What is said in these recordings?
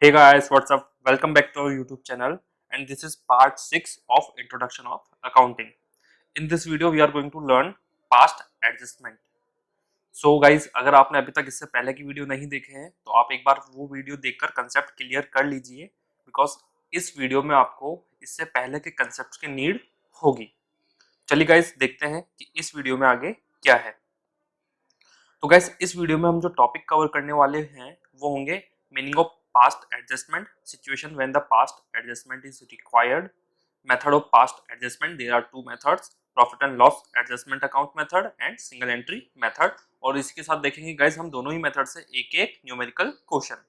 Hey guys, what's up? Welcome back to our YouTube channel, and this is part 6 of Introduction of Accounting. In this video we are going to learn past adjustment. So guys, अगर आपने अभी तक इससे पहले की video नहीं देखे हैं तो आप एक बार वो वीडियो देखकर कंसेप्ट क्लियर कर लीजिए, बिकॉज इस वीडियो में आपको इससे पहले के कंसेप्ट की नीड होगी। चलिए गाइस, देखते हैं कि इस वीडियो में आगे क्या है। तो गाइस, इस वीडियो में हम जो टॉपिक कवर करने वाले हैं वो होंगे meaning of past adjustment, situation when the past adjustment is required, method of past adjustment, there are two methods, profit and loss adjustment account method and single entry method. और इसके साथ देखेंगे guys हम दोनों ही मेथड से एक एक numerical question.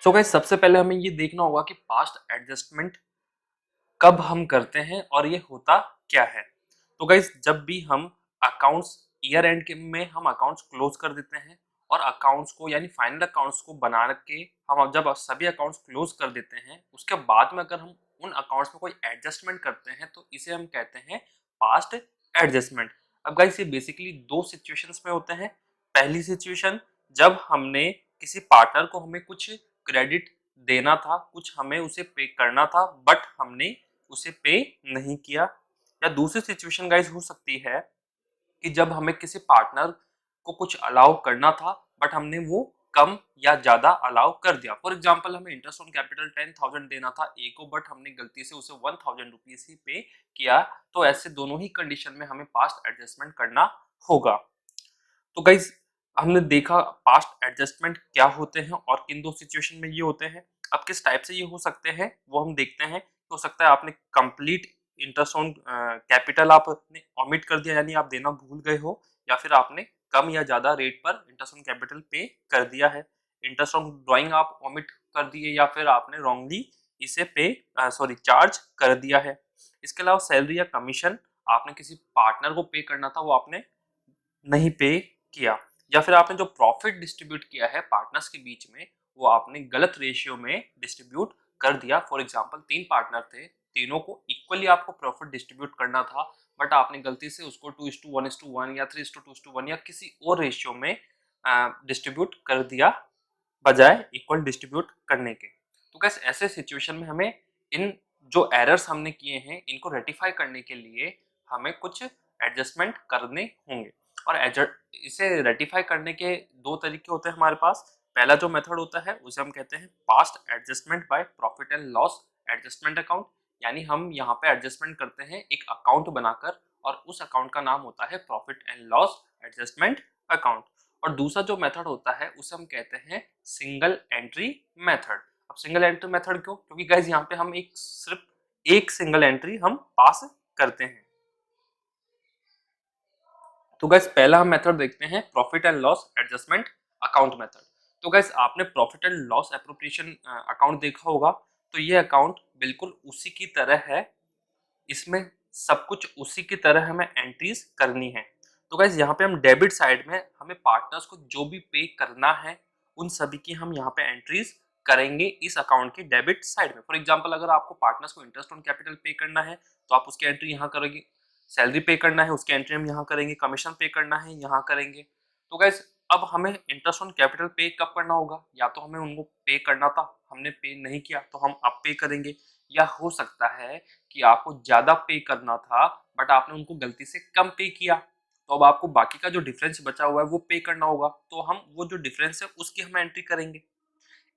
So guys, सबसे पहले हमें ये देखना होगा कि पास्ट एडजस्टमेंट कब हम करते हैं और ये होता क्या है। तो गाइस, जब भी हम अकाउंट्स ईयर एंड के में हम अकाउंट्स क्लोज कर देते हैं और अकाउंट्स को यानी फाइनल अकाउंट्स को बना के हम जब सभी अकाउंट्स क्लोज कर देते हैं उसके बाद में अगर हम उन अकाउंट्स में कोई एडजस्टमेंट करते हैं तो इसे हम कहते हैं पास्ट एडजस्टमेंट। अब गाइस, ये बेसिकली दो सिचुएशंस में होते हैं। पहली सिचुएशन, जब हमने किसी पार्टनर को हमें कुछ क्रेडिट देना था, कुछ हमें उसे पे करना था, बट हमने उसे पे नहीं किया। या दूसरी सिचुएशन गाइस हो सकती है कि जब हमें किसी पार्टनर को कुछ अलाउ करना था बट हमने वो कम या ज्यादा अलाउ कर दिया। फॉर एग्जाम्पल, हमें इंटरेस्ट ऑन कैपिटल 10,000 देना था ए को, बट हमने गलती से उसे 1,000 रुपीज ही पे किया। तो ऐसे दोनों ही कंडीशन में हमें पास्ट एडजस्टमेंट करना होगा। तो गाइज, हमने देखा पास्ट एडजस्टमेंट क्या होते हैं और किन दो सिचुएशन में ये होते हैं। अब किस टाइप से ये हो सकते हैं वो हम देखते हैं। हो सकता है आपने कंप्लीट इंटरेस्ट ऑन कैपिटल आपने ऑमिट कर दिया, यानी आप देना भूल गए हो, या फिर आपने कम या ज्यादा रेट पर इंटरेस्ट ऑन कैपिटल पे कर दिया है। इंटरेस्ट ऑन ड्राइंग आप ऑमिट कर दिए, या फिर आपने रॉन्गली इसे पे चार्ज कर दिया है। इसके अलावा सैलरी या कमीशन आपने किसी पार्टनर को पे करना था, वो आपने नहीं पे किया। या फिर आपने जो प्रॉफिट डिस्ट्रीब्यूट किया है पार्टनर्स के बीच में वो आपने गलत रेशियो में डिस्ट्रीब्यूट कर दिया। फॉर एग्जांपल, 3 पार्टनर थे, तीनों को इक्वली आपको प्रॉफिट डिस्ट्रीब्यूट करना था, बट आपने गलती से उसको 2:1:1 या 3:2:1 या किसी और रेशियो में डिस्ट्रीब्यूट कर दिया बजाय इक्वल डिस्ट्रीब्यूट करने के। तो कैसे ऐसे सिचुएशन में हमें इन जो एरर्स हमने किए हैं इनको रेटिफाई करने के लिए हमें कुछ एडजस्टमेंट करने होंगे। और इसे रेटिफाई करने के दो तरीके होते हैं हमारे पास। पहला जो मेथड होता है उसे हम कहते हैं past adjustment by profit and loss adjustment account, यानी हम यहाँ पे एडजस्टमेंट करते हैं एक अकाउंट बनाकर और उस अकाउंट का नाम होता है profit and loss adjustment account. और दूसरा जो मेथड होता है उसे हम कहते हैं सिंगल एंट्री मेथड। अब सिंगल एंट्री मेथड क्यों? क्योंकि गाइस यहाँ पे हम सिर्फ एक सिंगल एंट्री हम पास करते हैं। तो गाइस, पहला हम मेथड देखते हैं profit and loss adjustment account method. तो गाइस, आपने profit and loss appropriation account देखा होगा। तो ये अकाउंट बिल्कुल उसी की तरह है, इसमें सब कुछ उसी की तरह हमें एंट्रीज करनी है। तो गाइस, यहाँ पे हम डेबिट साइड में हमें पार्टनर्स को जो भी पे करना है उन सभी की हम यहाँ पे एंट्रीज करेंगे इस अकाउंट के डेबिट साइड में। फॉर एग्जांपल, अगर आपको पार्टनर्स को इंटरेस्ट ऑन कैपिटल पे करना है तो आप उसकी एंट्री यहाँ करेंगे, सैलरी पे करना है उसकी एंट्री हम यहाँ करेंगे, कमीशन पे करना है यहाँ करेंगे। तो गाइस, अब हमें इंटरेस्ट ऑन कैपिटल पे कब करना होगा? या तो हमें उनको पे करना था, हमने पे नहीं किया तो हम अब पे करेंगे। या हो सकता है कि आपको ज्यादा पे करना था बट आपने उनको गलती से कम पे किया, तो अब आपको बाकी का जो डिफरेंस बचा हुआ है वो पे करना होगा, तो हम वो जो डिफरेंस है उसकी हम एंट्री करेंगे।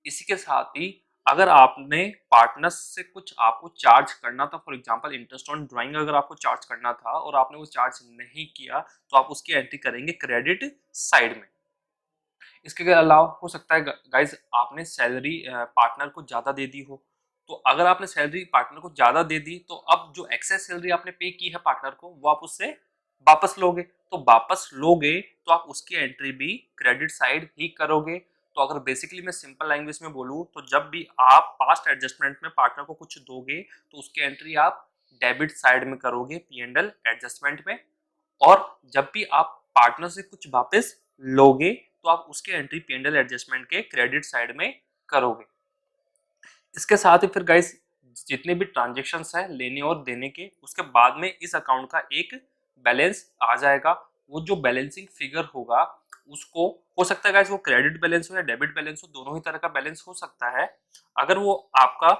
इसी के साथ ही अगर आपने पार्टनर्स से कुछ आपको चार्ज करना था, for example interest on drawing अगर आपको चार्ज करना था और आपने वो चार्ज नहीं किया, तो आप उसकी एंट्री करेंगे क्रेडिट साइड में। इसके अलावा हो सकता है गाइज आपने सैलरी पार्टनर को ज्यादा दे दी हो, तो अगर आपने सैलरी पार्टनर को ज्यादा दे दी तो अब जो एक्सेस सैलरी आपने पे की है पार्टनर को वो आप उससे वापस लोगे। तो वापस लोगे तो आप उसकी एंट्री भी क्रेडिट साइड ही करोगे। तो अगर बेसिकली मैं सिंपल लैंग्वेज में बोलूँ तो जब भी आप पास्ट एडजस्टमेंट में पार्टनर को कुछ दोगे तो उसकी एंट्री आप डेबिट साइड में करोगे P&L एडजस्टमेंट में। और जब भी आप पार्टनर से कुछ वापस लोगे तो आप उसके एंट्री P&L एडजस्टमेंट के क्रेडिट साइड में करोगे। इसके साथ ही फिर गाइस जितने भी ट्रांजेक्शन्स हैं लेने और देने के, उसके बाद में इस अकाउंट का एक बैलेंस आ जाएगा। वो जो बैलेंसिंग फिगर होगा उसको हो सकता है गाइस वो क्रेडिट बैलेंस हो या डेबिट बैलेंस हो, दोनों ही तरह का बैलेंस हो सकता है। अगर वो आपका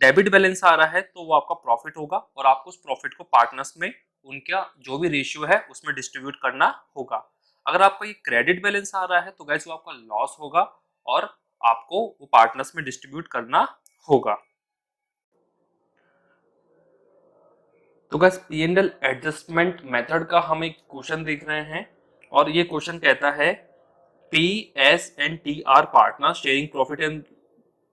डेबिट बैलेंस आ रहा है तो वो आपका प्रॉफिट होगा और आपको उस प्रॉफिट को पार्टनर्स में उनका जो भी रेशियो है उसमें डिस्ट्रीब्यूट करना होगा। अगर आपका ये क्रेडिट बैलेंस आ रहा है तो गाइस वो आपका लॉस होगा और आपको वो पार्टनर्स में डिस्ट्रीब्यूट करना होगा। तो गाइस पी&एल एडजस्टमेंट मेथड का हम एक क्वेश्चन देख रहे हैं और ये क्वेश्चन कहता है P S and T R partner sharing profit and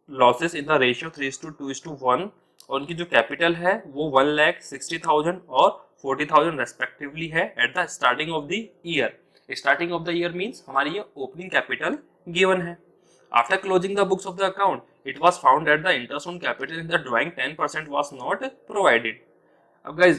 losses in the ratio 3:2:1 और उनकी जो कैपिटल है वो 1,60,000 और 40,000 रेस्पेक्टिवली है at the starting of the year. Starting of the year means हमारी ये ओपनिंग कैपिटल गिवन है। After closing the books of the account it was found that the interest on capital in the drawing 10% was not provided. अब guys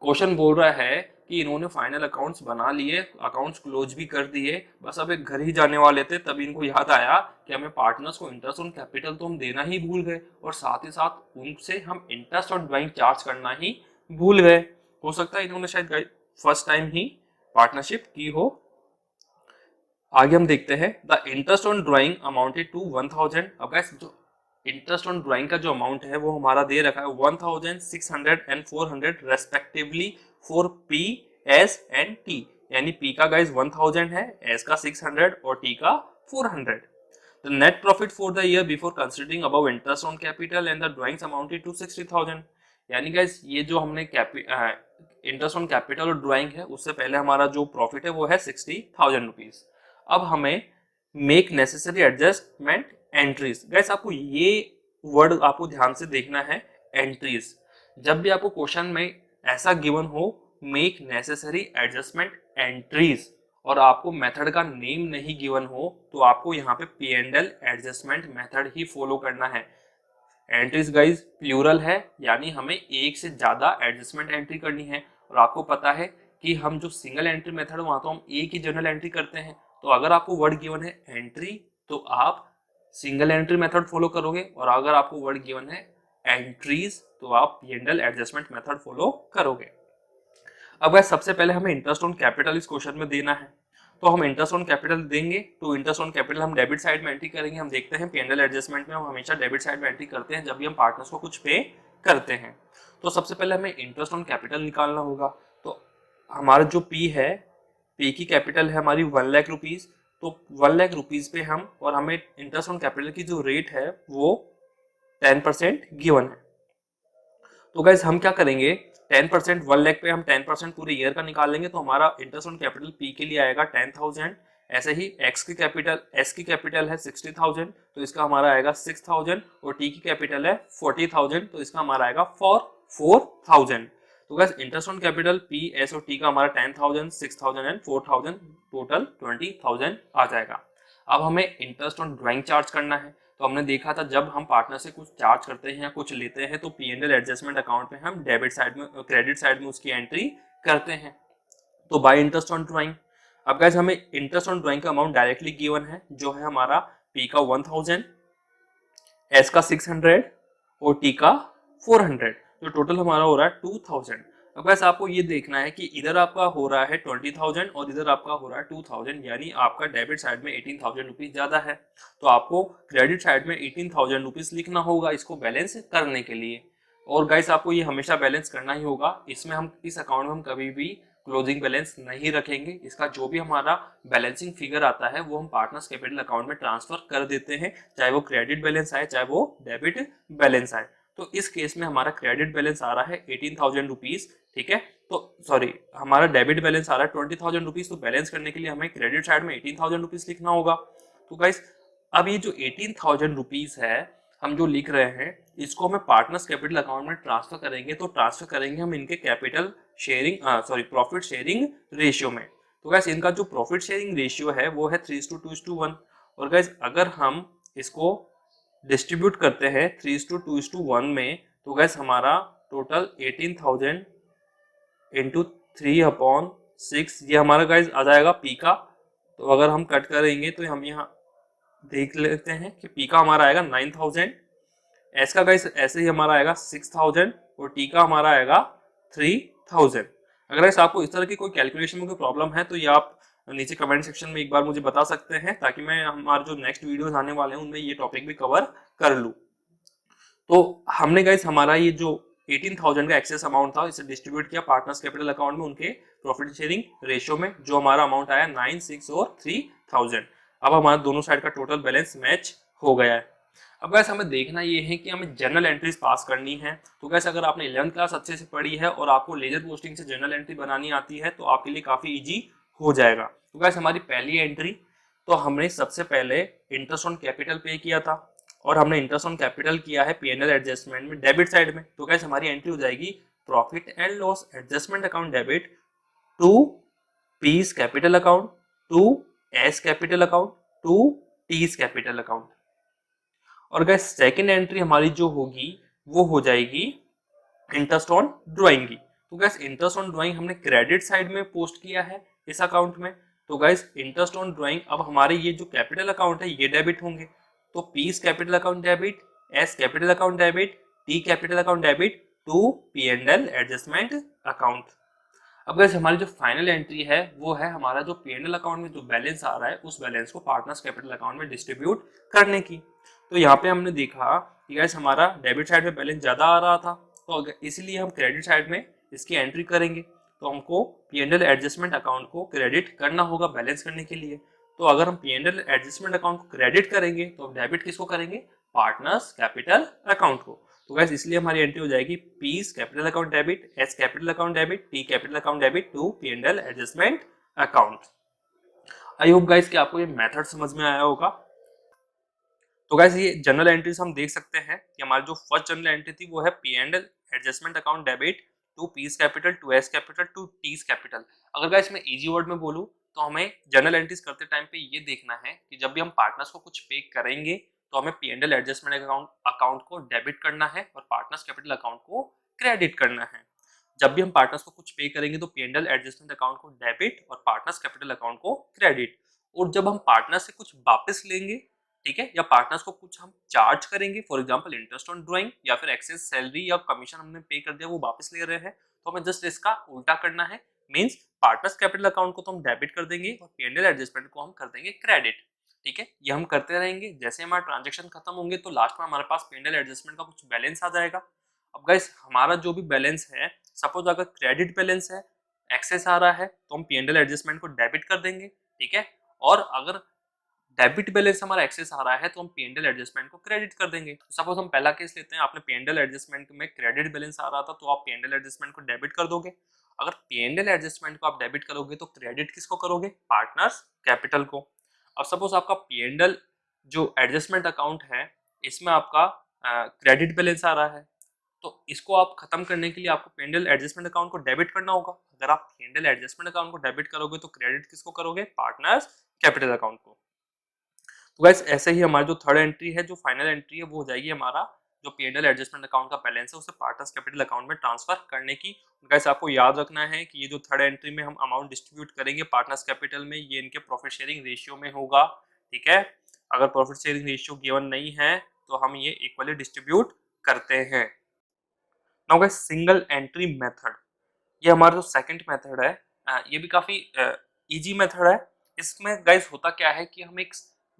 question बोल रहा है कि इन्होंने final accounts बना लिए, अकाउंट्स क्लोज भी कर दिए, बस अब एक घर ही जाने वाले थे, तभी इनको याद आया कि हमें पार्टनर्स को इंटरेस्ट ऑन कैपिटल तो हम देना ही भूल गए और साथ ही साथ उनसे हम इंटरेस्ट ऑन ड्राइंग चार्ज करना ही भूल गए। हो सकता है इन्होंने शायद फर्स्ट टाइम ही पार्टनरशिप की हो। आगे हम देखते हैं the interest on drawing amounted to 1,000। अब गाइस जो इंटरेस्ट ऑन ड्राइंग का जो अमाउंट है वो हमारा दे रखा है 1,600 and 400 respectively for P S and T, यानी पी का गाइस 1,000 है, एस का 600 और टी का 400। The net profit for the year before considering above interest on capital and the drawings amounted to 60,000। यानी गाइस ये जो हमने इंटरेस्ट ऑन कैपिटल और ड्राइंग है उससे पहले हमारा जो प्रॉफिट है वो है 60,000 रुपीज। अब हमें make necessary adjustment entries. Gas आपको ये वर्ड आपको ध्यान से देखना है, एंट्रीज। जब भी आपको क्वेश्चन में ऐसा गिवन हो मेक नेसेसरी एडजस्टमेंट एंट्रीज और आपको मेथड का नेम नहीं गिवन हो तो आपको यहाँ पे पी&एल एडजस्टमेंट मेथड ही फॉलो करना है। एंट्रीज गाइज प्लूरल है यानी हमें एक से ज्यादा एडजस्टमेंट एंट्री करनी है और आपको पता है कि हम जो सिंगल एंट्री मेथड वहां तो हम एक ही जनरल एंट्री करते हैं। तो अगर आपको वर्ड गिवन है एंट्री तो आप सिंगल एंट्री मेथड फॉलो करोगे और अगर आपको वर्ड गिवन है एंट्रीज तो आप पी&एल एडजस्टमेंट मेथड फॉलो करोगे। अब गाइस सबसे पहले हमें इंटरेस्ट ऑन कैपिटल इस क्वेश्चन में देना है तो हम इंटरेस्ट ऑन कैपिटल देंगे। तो इंटरेस्ट ऑन कैपिटल हम डेबिट साइड में एंट्री करेंगे। हम देखते हैं पी&एल एडजस्टमेंट में हम हमेशा डेबिट साइड में एंट्री करते हैं जब भी हम पार्टनर्स को कुछ पे करते हैं। तो सबसे पहले हमें इंटरेस्ट ऑन कैपिटल निकालना होगा। तो हमारा जो पी है, पी की कैपिटल है हमारी 1 लाख रुपीज, तो 1 लाख रुपीज पे हम और हमें इंटरेस्ट ऑन कैपिटल की जो रेट है वो 10% गिवन है। तो गाइज हम क्या करेंगे 10% 1 लाख पे हम 10% पूरे ईयर का निकालेंगे तो हमारा इंटरेस्ट ऑन कैपिटल पी के लिए आएगा 10,000। ऐसे ही एस की कैपिटल है 60,000 तो इसका हमारा आएगा 6,000 और टी की कैपिटल है 40,000 तो इसका हमारा आएगा 4,000। तो guys interest on capital P S और टी का हमारा 10,000 6,000 एंड 4,000 टोटल 20,000 आ जाएगा। अब हमें इंटरेस्ट ऑन ड्राइंग चार्ज करना है। तो हमने देखा था जब हम पार्टनर से कुछ चार्ज करते हैं या कुछ लेते हैं तो पी&एल एडजस्टमेंट अकाउंट में हम डेबिट साइड में क्रेडिट साइड में उसकी एंट्री करते हैं। तो बाय इंटरेस्ट ऑन ड्राइंग। अब गाइस हमें इंटरेस्ट ऑन ड्राइंग का अमाउंट डायरेक्टली गिवन है जो है हमारा पी का 1,000, एस का 600 और टी का 400, तो टोटल हमारा हो रहा है 2,000। अब गाइस आपको ये देखना है कि इधर आपका हो रहा है 20,000 और इधर आपका हो रहा है 2,000, यानी आपका डेबिट साइड में 18,000 रुपीज ज्यादा है तो आपको क्रेडिट साइड में 18,000 रुपीज लिखना होगा इसको बैलेंस करने के लिए। और गाइस आपको ये हमेशा बैलेंस करना ही होगा। इसमें हम इस अकाउंट में हम कभी भी क्लोजिंग बैलेंस नहीं रखेंगे। इसका जो भी हमारा बैलेंसिंग फिगर आता है वो हम पार्टनर्स कैपिटल अकाउंट में ट्रांसफर कर देते हैं, चाहे वो क्रेडिट बैलेंस आए चाहे वो डेबिट बैलेंस आए। तो इस केस में हमारा क्रेडिट बैलेंस आ रहा है 18,000 रुपीज, ठीक है। तो सॉरी हमारा डेबिट बैलेंस आ रहा है 20,000 रुपीज। तो बैलेंस करने के लिए हमें क्रेडिट साइड में 18,000 रुपीज लिखना होगा। तो गाइस अब ये जो 18,000 रुपीज है हम जो लिख रहे हैं इसको हमें पार्टनर्स कैपिटल अकाउंट में ट्रांसफर करेंगे। तो ट्रांसफर करेंगे हम इनके capital sharing profit sharing ratio में। तो गाइस इनका जो प्रॉफिट शेयरिंग रेशियो है वो है 3:2:1। और गाइस अगर हम इसको डिस्ट्रीब्यूट करते हैं 3:2:1 में तो गैस हमारा टोटल 18,000 इंटू 3/6 ये हमारा गैस आ जाएगा पी का। तो अगर हम कट करेंगे तो हम यहाँ देख लेते हैं कि पी का हमारा आएगा 9,000, एस का गैस ऐसे ही हमारा आएगा 6,000 और टी का हमारा आएगा 3,000। अगर ऐसा आपको इस तरह की कोई कैलकुलेशन में कोई प्रॉब्लम है तो ये आप नीचे कमेंट सेक्शन में एक बार मुझे बता सकते हैं, ताकि मैं हमारे जो नेक्स्ट वीडियोस आने वाले हैं उनमें ये टॉपिक भी कवर कर लूँ। तो हमने गाइस हमारा ये जो 18,000 का एक्सेस अमाउंट था इसे डिस्ट्रीब्यूट किया पार्टनर्स कैपिटल अकाउंट में उनके प्रॉफिट शेयरिंग रेशियो में, जो हमारा अमाउंट आया 9, 6 और 3,000। अब हमारा दोनों साइड का टोटल बैलेंस मैच हो गया है। अब गैस हमें देखना ये है कि हमें जनरल एंट्रीज पास करनी है। तो गैस अगर आपने 11th क्लास अच्छे से पढ़ी है और आपको लेजर पोस्टिंग से जनरल एंट्री बनानी आती है तो आपके लिए काफी इजी हो जाएगा। तो गैस हमारी पहली एंट्री, तो हमने सबसे पहले इंटरेस्ट ऑन कैपिटल पे किया था और हमने इंटरेस्ट ऑन कैपिटल किया है पीएनएल एडजस्टमेंट में डेबिट साइड में। तो गैस हमारी एंट्री हो जाएगी profit and loss adjustment account debit to P's capital account to S capital account to T's capital account. और गैस सेकेंड एंट्री हमारी जो होगी वो हो जाएगी इंटरेस्ट ऑन ड्राइंग की। तो गैस इंटरेस्ट ऑन ड्राइंग हमने क्रेडिट साइड में पोस्ट किया है इस अकाउंट में। तो गैस इंटरेस्ट ऑन ड्राइंग अब हमारे ये जो कैपिटल अकाउंट है ये डेबिट होंगे। तो P's capital account debit, S capital account debit, T capital account debit to P and L adjustment account. अब गैस हमारी जो फाइनल एंट्री है वो है हमारा जो पीएनएल अकाउंट में जो बैलेंस आ रहा है उस बैलेंस को पार्टनर्स कैपिटल अकाउंट में डिस्ट्रीब्यूट करने की। तो यहाँ पे हमने देखा कि गैस हमारा डेबिट साइड में बैलेंस ज़्यादा आ रहा था, तो इसलिए हम क्रेडिट साइड में इसकी एंट्री करेंगे। तो हमको पीएनएल एडजस्टमेंट अकाउंट को क्रेडिट करना होगा बैलेंस करने के लिए। तो अगर हम पीएनएल एडजस्टमेंट अकाउंट को क्रेडिट करेंगे तो डेबिट किसको करेंगे? पार्टनर्स कैपिटल अकाउंट को। तो गैस इसलिए हमारी एंट्री हो जाएगी P's capital account debit, S capital account debit, T capital account debit to P and L adjustment account. I hope guys कि आपको ये मेथड समझ में आया होगा। तो गाइस ये जनरल एंट्रीज हम देख सकते हैं कि हमारी जो फर्स्ट जनरल एंट्री थी वो है P and L adjustment account debit to P's capital to S capital to T's capital. अगर गाइस मैं इजी वर्ड में बोलूं तो हमें जनरल एंट्रीज करते टाइम पे ये देखना है कि जब भी हम पार्टनर्स को कुछ पे करेंगे तो हमें P and L adjustment account को डेबिट करना है और पार्टनर्स कैपिटल अकाउंट को क्रेडिट करना है। जब भी हम पार्टनर्स को कुछ पे करेंगे तो P and L adjustment account को डेबिट और पार्टनर्स कैपिटल अकाउंट को क्रेडिट। और जब हम पार्टनर से कुछ वापस लेंगे, ठीक है, या पार्टनर्स को कुछ हम चार्ज करेंगे, for example interest on drawing या फिर एक्सेस सैलरी या कमीशन हमने पे कर दिया वो वापस ले रहे हैं, तो हमें जस्ट इसका उल्टा करना है। मींस पार्टनर्स कैपिटल अकाउंट को तो हम डेबिट कर देंगे और पीएनएल एडजस्टमेंट को हम कर देंगे क्रेडिट। ठीक है, ये हम करते रहेंगे। जैसे हमारा ट्रांजेक्शन खत्म होंगे तो लास्ट में हमारे पास पीएनएल एडजस्टमेंट का कुछ बैलेंस आ जाएगा। अब गाइस हमारा जो भी बैलेंस है, सपोज अगर क्रेडिट बैलेंस है, एक्सेस आ रहा है, तो हम पीएनएल एडजस्टमेंट को डेबिट कर देंगे। ठीक है, और अगर डेबिट बैलेंस हमारा एक्सेस आ रहा है तो हम पीएनएल एडजस्टमेंट को क्रेडिट कर देंगे। सपोज हम पहला केस लेते हैं, आपने पीएनएल एडजस्टमेंट में क्रेडिट बैलेंस आ रहा था तो आप पीएनएल एडजस्टमेंट को डेबिट कर दोगे। अगर पीएनएल एडजस्टमेंट को आप डेबिट करोगे तो क्रेडिट किसको करोगे? पार्टनर्स कैपिटल को। अब सपोज आपका पीएनएल जो एडजस्टमेंट अकाउंट है इसमें आपका क्रेडिट बैलेंस आ रहा है, तो इसको आप खत्म करने के लिए आपको पीएनएल एडजस्टमेंट अकाउंट को डेबिट करना होगा। अगर आप पीएनएल एडजस्टमेंट अकाउंट को डेबिट करोगे तो क्रेडिट किसको करोगे? पार्टनर्स कैपिटल अकाउंट को। तो गाइस ऐसे ही हमारी जो थर्ड एंट्री है, जो फाइनल एंट्री है, वो हो जाएगी हमारा जो पीएनएल एडजस्टमेंट अकाउंट का बैलेंस है उसे पार्टनर्स कैपिटल अकाउंट में ट्रांसफर करने की। गाइस आपको याद रखना है कि ये जो थर्ड एंट्री में हम अमाउंट डिस्ट्रीब्यूट करेंगे पार्टनर्स कैपिटल में, ये इनके प्रॉफिट शेयरिंग रेशियो में होगा। ठीक है, अगर प्रॉफिट शेयरिंग रेशियो गिवन नहीं है तो हम ये इक्वली डिस्ट्रीब्यूट करते हैं। Now guys single entry method, ये हमारा जो सेकंड मेथड है, ये भी काफी इजी मेथड है। इसमें गाइस होता क्या है कि हम एक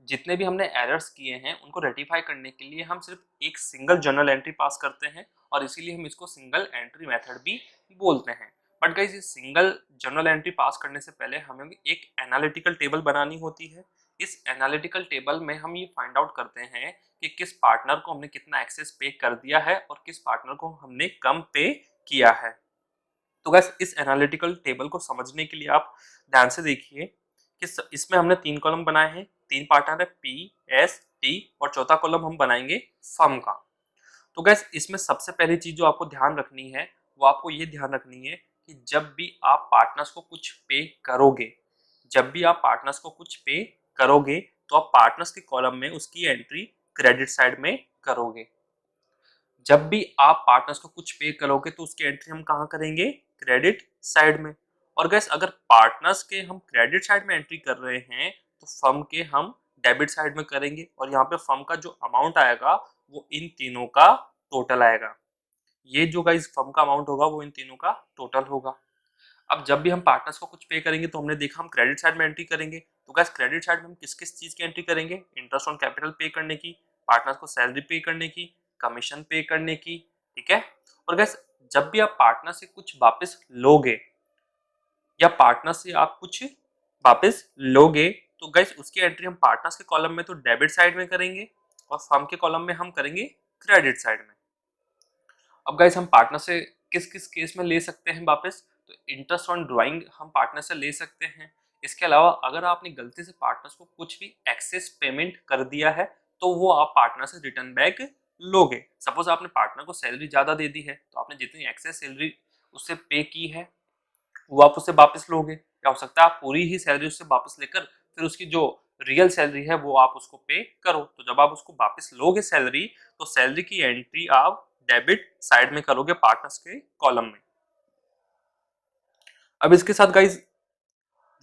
जितने भी हमने एरर्स किए हैं उनको रेटिफाई करने के लिए हम सिर्फ एक सिंगल जर्नल एंट्री पास करते हैं और इसीलिए हम इसको सिंगल एंट्री मेथड भी बोलते हैं। बट गाइस ये सिंगल जर्नल एंट्री पास करने से पहले हमें एक एनालिटिकल टेबल बनानी होती है। इस एनालिटिकल टेबल में हम ये फाइंड आउट करते हैं कि किस पार्टनर को हमने कितना एक्सेस पे कर दिया है और किस पार्टनर को हमने कम पे किया है। तो गाइस इस एनालिटिकल टेबल को समझने के लिए आप ध्यान से देखिए कि इसमें हमने 3 कॉलम बनाए हैं, 3 पार्टनर है पी, एस, टी और चौथा कॉलम हम बनाएंगे फर्म का। तो गाइस इसमें सबसे पहली चीज जो आपको ध्यान रखनी है वो आपको ये ध्यान रखनी है कि जब भी आप पार्टनर्स को कुछ पे करोगे, जब भी आप पार्टनर्स को कुछ पे करोगे तो आप पार्टनर्स के कॉलम में उसकी एंट्री क्रेडिट साइड में करोगे। जब भी आप पार्टनर्स को कुछ पे करोगे तो उसकी एंट्री हम कहाँ करेंगे? क्रेडिट साइड में। और गैस अगर पार्टनर्स के हम क्रेडिट साइड में एंट्री कर रहे हैं तो फर्म के हम डेबिट साइड में करेंगे और यहाँ पे फर्म का जो अमाउंट आएगा वो इन तीनों का टोटल आएगा। ये जो गाइस फर्म का अमाउंट होगा वो इन तीनों का टोटल होगा। अब जब भी हम पार्टनर्स को कुछ पे करेंगे तो हमने देखा हम क्रेडिट साइड में एंट्री करेंगे। तो गाइस क्रेडिट साइड में हम किस किस चीज की एंट्री करेंगे? इंटरेस्ट ऑन कैपिटल पे करने की, पार्टनर्स को सैलरी पे करने की, कमीशन पे करने की, ठीक है। और गाइस जब भी आप पार्टनर से कुछ वापस लोगे या पार्टनर से आप कुछ वापस लोगे तो गाइस उसकी एंट्री हम पार्टनर्स के कॉलम में तो डेबिट साइड में करेंगे और फर्म के कॉलम में हम करेंगे क्रेडिट साइड में। अब गाइस हम पार्टनर से किस किस केस में ले सकते हैं वापस? तो इंटरेस्ट ऑन ड्राइंग हम पार्टनर से ले सकते हैं। इसके अलावा अगर आपने गलती से पार्टनर्स को कुछ भी एक्सेस पेमेंट कर दिया है तो वो आप पार्टनर से रिटर्न बैक लोगे। सपोज आपने पार्टनर को सैलरी ज्यादा दे दी है तो आपने जितनी एक्सेस सैलरी उससे पे की है वो आप उससे वापस लोगे, या हो सकता है आप पूरी ही सैलरी उससे वापस लेकर फिर उसकी जो रियल सैलरी है वो आप उसको पे करो। तो जब आप उसको वापस लोगे सैलरी तो सैलरी की एंट्री आप डेबिट साइड में करोगे पार्टनर्स के कॉलम में। अब इसके साथ गाइज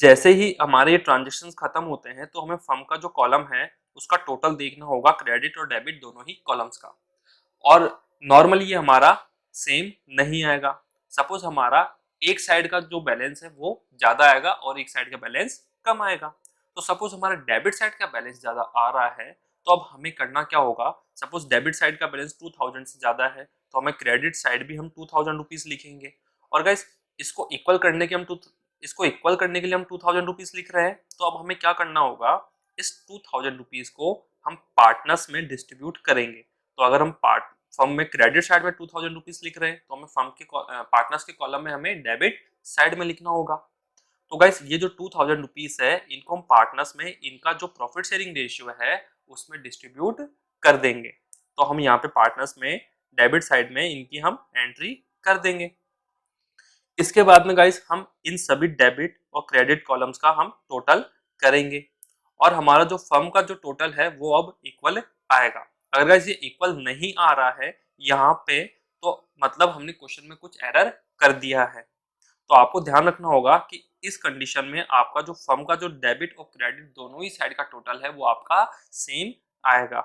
जैसे ही हमारे ये ट्रांजेक्शन खत्म होते हैं तो हमें फर्म का जो कॉलम है उसका टोटल देखना होगा, क्रेडिट और डेबिट दोनों ही कॉलम्स का। और नॉर्मली ये हमारा सेम नहीं आएगा। सपोज हमारा एक साइड का जो बैलेंस है वो ज्यादा आएगा और एक साइड का बैलेंस कम आएगा। तो सपोज हमारा डेबिट साइड का बैलेंस ज्यादा आ रहा है तो अब हमें करना क्या होगा? सपोज डेबिट साइड का बैलेंस 2000 से ज्यादा है तो हमें क्रेडिट साइड भी हम 2000 रुपीज लिखेंगे। और गाइस इसको इक्वल करने के इसको इक्वल करने के लिए हम 2000 रुपीज लिख रहे हैं। तो अब हमें क्या करना होगा? इस 2000 रुपीज को हम पार्टनर्स में डिस्ट्रीब्यूट करेंगे। तो अगर हम फर्म में क्रेडिट साइड में 2000 रुपीज लिख रहे हैं तो हमें फर्म के पार्टनर्स के कॉलम में हमें डेबिट साइड में लिखना होगा। तो गाइस ये जो 2000 रुपीज है इनको हम पार्टनर्स में इनका जो प्रॉफिट शेयरिंग रेशियो है उसमें डिस्ट्रीब्यूट कर देंगे। तो हम यहाँ पे पार्टनर्स में डेबिट साइड में इनकी हम एंट्री कर देंगे। इसके बाद में गाइस हम इन सभी डेबिट और क्रेडिट कॉलम्स का हम टोटल करेंगे और हमारा जो फर्म का जो टोटल है वो अब इक्वल आएगा। अगर गाइस ये इक्वल नहीं आ रहा है यहाँ पे तो मतलब हमने क्वेश्चन में कुछ एरर कर दिया है। तो आपको ध्यान रखना होगा कि इस कंडीशन में आपका जो फर्म का जो डेबिट और क्रेडिट दोनों ही साइड का टोटल है वो आपका सेम आएगा।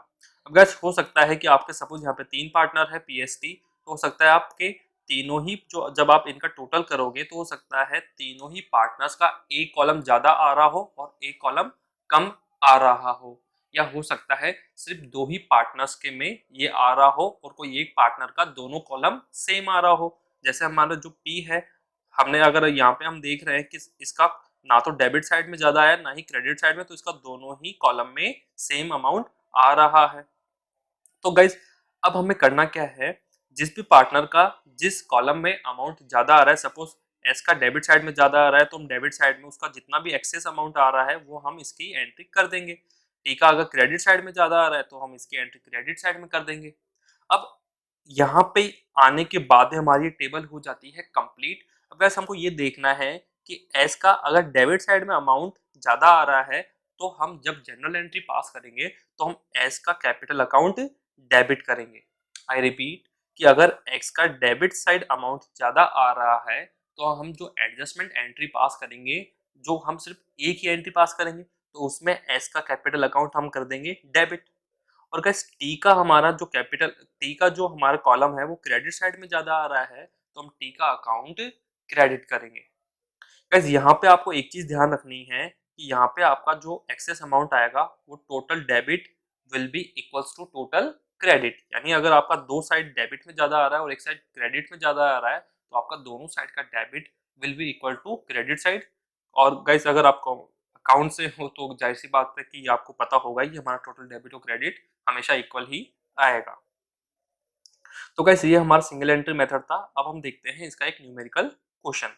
अब गैस हो सकता है कि आपके सपोज यहाँ पे 3 पार्टनर है पीएसटी, तो हो सकता है आपके तीनों ही जो जब आप इनका टोटल करोगे तो हो सकता है तीनों ही पार्टनर्स का एक कॉलम ज्यादा आ रहा हो और एक कॉलम कम आ रहा हो, या हो सकता है सिर्फ 2 ही पार्टनर्स के में ये आ रहा हो और कोई एक पार्टनर का दोनों कॉलम सेम आ रहा हो। जैसे हमारा जो पी है हमने अगर यहाँ पे हम देख रहे हैं कि इसका ना तो डेबिट साइड में ज्यादा है ना ही क्रेडिट साइड में, तो इसका दोनों ही कॉलम में सेम अमाउंट आ रहा है। तो गाइज अब हमें करना क्या है? जिस भी पार्टनर का जिस कॉलम में अमाउंट ज्यादा आ रहा है, सपोज एस का डेबिट साइड में ज्यादा आ रहा है तो हम डेबिट साइड में उसका जितना भी एक्सेस अमाउंट आ रहा है वो हम इसकी एंट्री कर देंगे। टी का अगर क्रेडिट साइड में ज्यादा आ रहा है तो हम इसकी एंट्री क्रेडिट साइड में कर देंगे। अब यहाँ पे आने के बाद हमारी टेबल हो जाती है कंप्लीट। अब वैसे हमको ये देखना है कि एस का अगर डेबिट साइड में अमाउंट ज्यादा आ रहा है तो हम जब जनरल एंट्री पास करेंगे तो हम एस का कैपिटल अकाउंट डेबिट करेंगे। आई रिपीट कि अगर एक्स का डेबिट साइड अमाउंट ज्यादा आ रहा है तो हम जो एडजस्टमेंट एंट्री पास करेंगे, जो हम सिर्फ एक ही एंट्री पास करेंगे, तो उसमें एस का कैपिटल अकाउंट हम कर देंगे डेबिट। और गाइस टी का हमारा जो कैपिटल टी का जो हमारा कॉलम है वो क्रेडिट साइड में ज्यादा आ रहा है तो हम टी का अकाउंट क्रेडिट करेंगे। गाइस यहाँ पे आपको एक चीज ध्यान रखनी है कि यहाँ पे आपका जो एक्सेस अमाउंट आएगा वो total debit will be equals to total credit. यानी अगर आपका दो साइड डेबिट में ज्यादा आ रहा है और एक साइड क्रेडिट में ज्यादा आ रहा है तो आपका दोनों साइड का debit will be equal to credit side. और गाइस अगर आपको अकाउंट से हो तो जाहिर सी बात है कि आपको पता होगा ही हमारा टोटल डेबिट और क्रेडिट हमेशा इक्वल ही आएगा। तो गाइस ये हमारा सिंगल एंट्री मेथड था। अब हम देखते हैं इसका एक न्यूमेरिकल क्वेश्चन।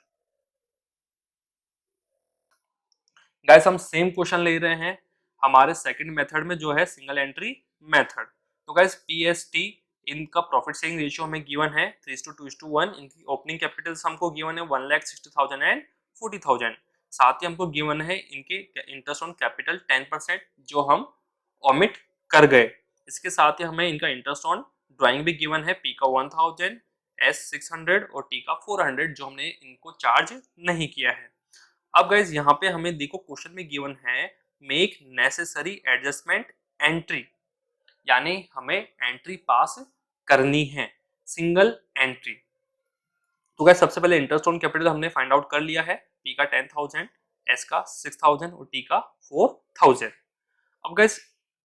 गाइस हम सेम क्वेश्चन ले रहे हैं हमारे सेकंड मेथड में जो है सिंगल एंट्री मेथड। तो गाइस पीएसटी इनका प्रॉफिट शेयरिंग रेशियो हमें गिवन है 3:2:1। इनकी ओपनिंग कैपिटल हमको गिवन है 1,60,000 एंड 40,000। साथ ही हमको गिवन है इनके इंटरेस्ट ऑन कैपिटल 10% जो हम ओमिट कर गए। इसके साथ ही हमें इनका इंटरेस्ट ऑन ड्राइंग भी गिवन है, पी का 1000, एस 600 और टी का 400 जो हमने इनको चार्ज नहीं किया है। अब गाइज यहाँ पे हमें देखो क्वेश्चन में गिवन है मेक नेसेसरी एडजस्टमेंट एंट्री, यानी हमें एंट्री पास करनी है सिंगल एंट्री। तो गाइस सबसे पहले इंटरेस्ट ऑन कैपिटल हमने फाइंड आउट कर लिया है, पी का 10,000, एस का 6,000 और टी का 4,000। अब गाइस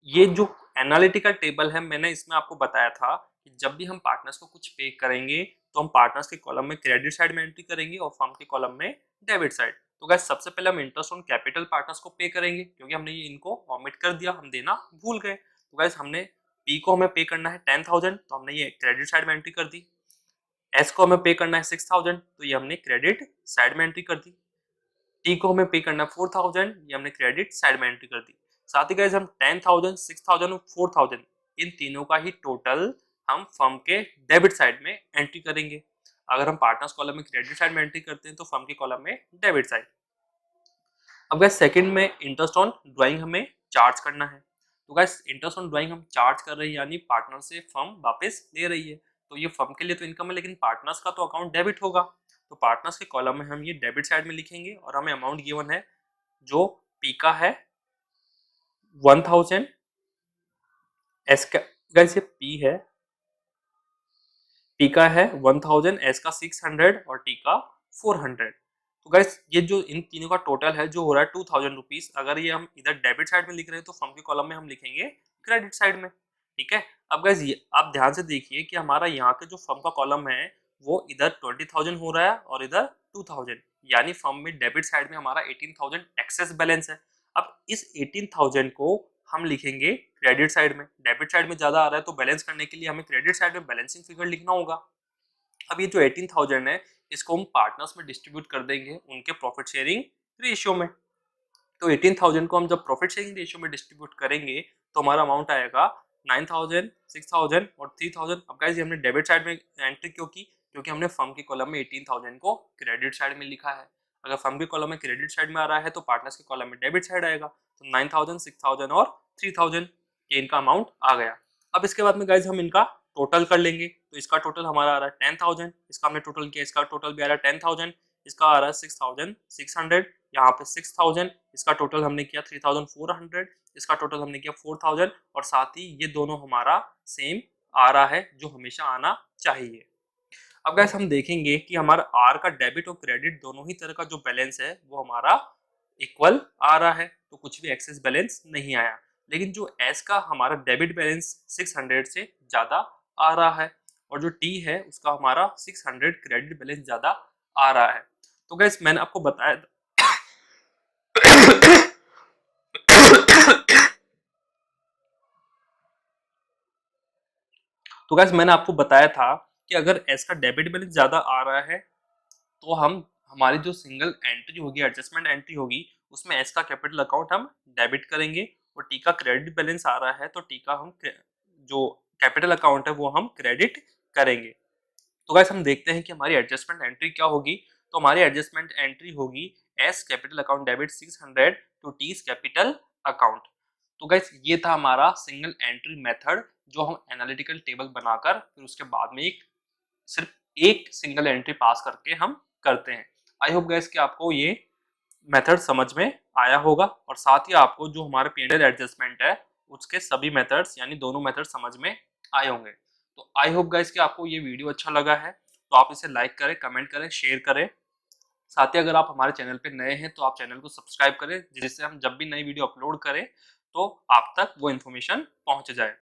ये जो एनालिटिकल टेबल है, मैंने इसमें आपको बताया था कि जब भी हम पार्टनर्स को कुछ पे करेंगे तो हम पार्टनर्स के कॉलम में क्रेडिट साइड में एंट्री करेंगे और फर्म के कॉलम में डेबिट साइड। तो गाइस सबसे पहले हम इंटरेस्ट ऑन कैपिटल पार्टनर्स को पे करेंगे, क्योंकि हमने ये इनको ऑमिट कर दिया, हम देना भूल गए। तो गाइस हमने पी को हमें पे करना है 10,000, तो हमने ये क्रेडिट साइड में एंट्री कर दी। एस को हमें पे करना है 6,000, तो ये हमने क्रेडिट साइड में एंट्री कर दी। टी को हमें पे करना है 4,000, ये हमने क्रेडिट साइड में एंट्री कर दी। साथ ही गाइस हम 10,000, 6,000 और 4,000 इन तीनों का ही टोटल हम फर्म के डेबिट साइड में एंट्री करेंगे। अगर हम पार्टनर्स कॉलम में क्रेडिट साइड में एंट्री करते हैं तो फर्म के कॉलम में डेबिट साइड। अब गाइस सेकंड में इंटरेस्ट ऑन ड्राइंग हमें चार्ज करना है। तो गाइस इंटरेस्ट ऑन ड्राइंग हम चार्ज कर रहे हैं, यानी पार्टनर से फर्म वापस ले रही है। तो ये फर्म के लिए तो इनकम है, लेकिन पार्टनर्स का तो अकाउंट डेबिट होगा। तो पार्टनर्स के कॉलम में हम ये डेबिट साइड में लिखेंगे और हमें अमाउंट गिवन है जो पी का है 1,000, एस का गाइस ये पी है, पी का है 1,000, एस का 600 और टी का 400। तो गाइस ये जो इन तीनों का टोटल है जो हो रहा है 2,000 रुपीज। अगर ये हम इधर डेबिट साइड में लिख रहे हैं तो फर्म के कॉलम में हम लिखेंगे क्रेडिट साइड में, ठीक है। अब गाइस ये आप ध्यान से देखिए कि हमारा यहाँ के जो फर्म का कॉलम है वो इधर 20,000 हो रहा है और इधर 2,000, यानी फर्म में डेबिट साइड में हमारा 18,000 एक्सेस बैलेंस है। अब इस 18,000 को हम लिखेंगे क्रेडिट साइड में। डेबिट साइड में ज्यादा आ रहा है तो बैलेंस करने के लिए हमें क्रेडिट साइड में बैलेंसिंग फिगर लिखना होगा। अब ये जो 18,000 है इसको हम पार्टनर्स में डिस्ट्रीब्यूट कर देंगे उनके प्रॉफिट शेयरिंग रेशियो में। तो 18,000 को हम जब प्रॉफिट शेयरिंग रेशियो में डिस्ट्रीब्यूट करेंगे तो हमारा अमाउंट आएगा 9,000, 6,000 और 3,000। अब गाइस हमने डेबिट साइड में एंट्री क्यों की? क्योंकि हमने फर्म के कॉलम में 18,000 को क्रेडिट साइड में लिखा है। अगर फर्म के कॉलम में क्रेडिट साइड में आ रहा है तो पार्टनर्स के कॉलम में डेबिट साइड आएगा। तो 9,000, 6,000 और 3,000 ये इनका अमाउंट आ गया। अब इसके बाद में गाइस हम इनका टोटल कर लेंगे। तो इसका टोटल हमारा आ रहा है 10,000, इसका हमने टोटल किया, इसका टोटल भी आ रहा है 10,000, इसका आ रहा है 6,600, यहाँ पे 6,000, इसका टोटल हमने किया 3,400, इसका टोटल हमने किया 4,000 और साथ ही ये दोनों हमारा सेम आ रहा है जो हमेशा आना चाहिए। अब गाइस हम देखेंगे कि हमारा आर का डेबिट और क्रेडिट दोनों ही तरह का जो बैलेंस है वो हमारा इक्वल आ रहा है, तो कुछ भी एक्सेस बैलेंस नहीं आया। लेकिन जो एस का हमारा डेबिट बैलेंस 600 से ज्यादा आ रहा है और जो टी है उसका हमारा 600 क्रेडिट बैलेंस ज्यादा आ रहा है। तो गाइस मैंने आपको बताया तो गाइस मैंने आपको बताया था कि अगर एस का डेबिट बैलेंस ज्यादा आ रहा है तो हम हमारी जो सिंगल एंट्री होगी, एडजस्टमेंट एंट्री होगी, उसमें एस का कैपिटल अकाउंट हम डेबिट करेंगे और टी का क्रेडिट बैलेंस आ रहा है तो टी का हम जो कैपिटल अकाउंट है वो हम क्रेडिट करेंगे। तो गाइस हम देखते हैं कि हमारी एडजस्टमेंट एंट्री क्या होगी। तो हमारी एडजस्टमेंट एंट्री होगी S capital account debit 600 to T's capital account. तो गाइस ये था हमारा सिंगल एंट्री मेथड जो हम एनालिटिकल टेबल बनाकर फिर उसके बाद में सिर्फ एक सिंगल एंट्री पास करके हम करते हैं। आई होप गाइस कि आपको ये मेथड समझ में आया होगा और साथ ही आपको जो हमारे P&L एडजस्टमेंट है उसके सभी मेथड्स यानी दोनों मेथड समझ में आए होंगे। तो आई होप गाइस कि आपको ये वीडियो अच्छा लगा है, तो आप इसे लाइक करें, कमेंट करें, शेयर करें। साथ ही अगर आप हमारे चैनल पे नए हैं तो आप चैनल को सब्सक्राइब करें, जिससे हम जब भी नई वीडियो अपलोड करें तो आप तक वो इन्फॉर्मेशन पहुंच जाए।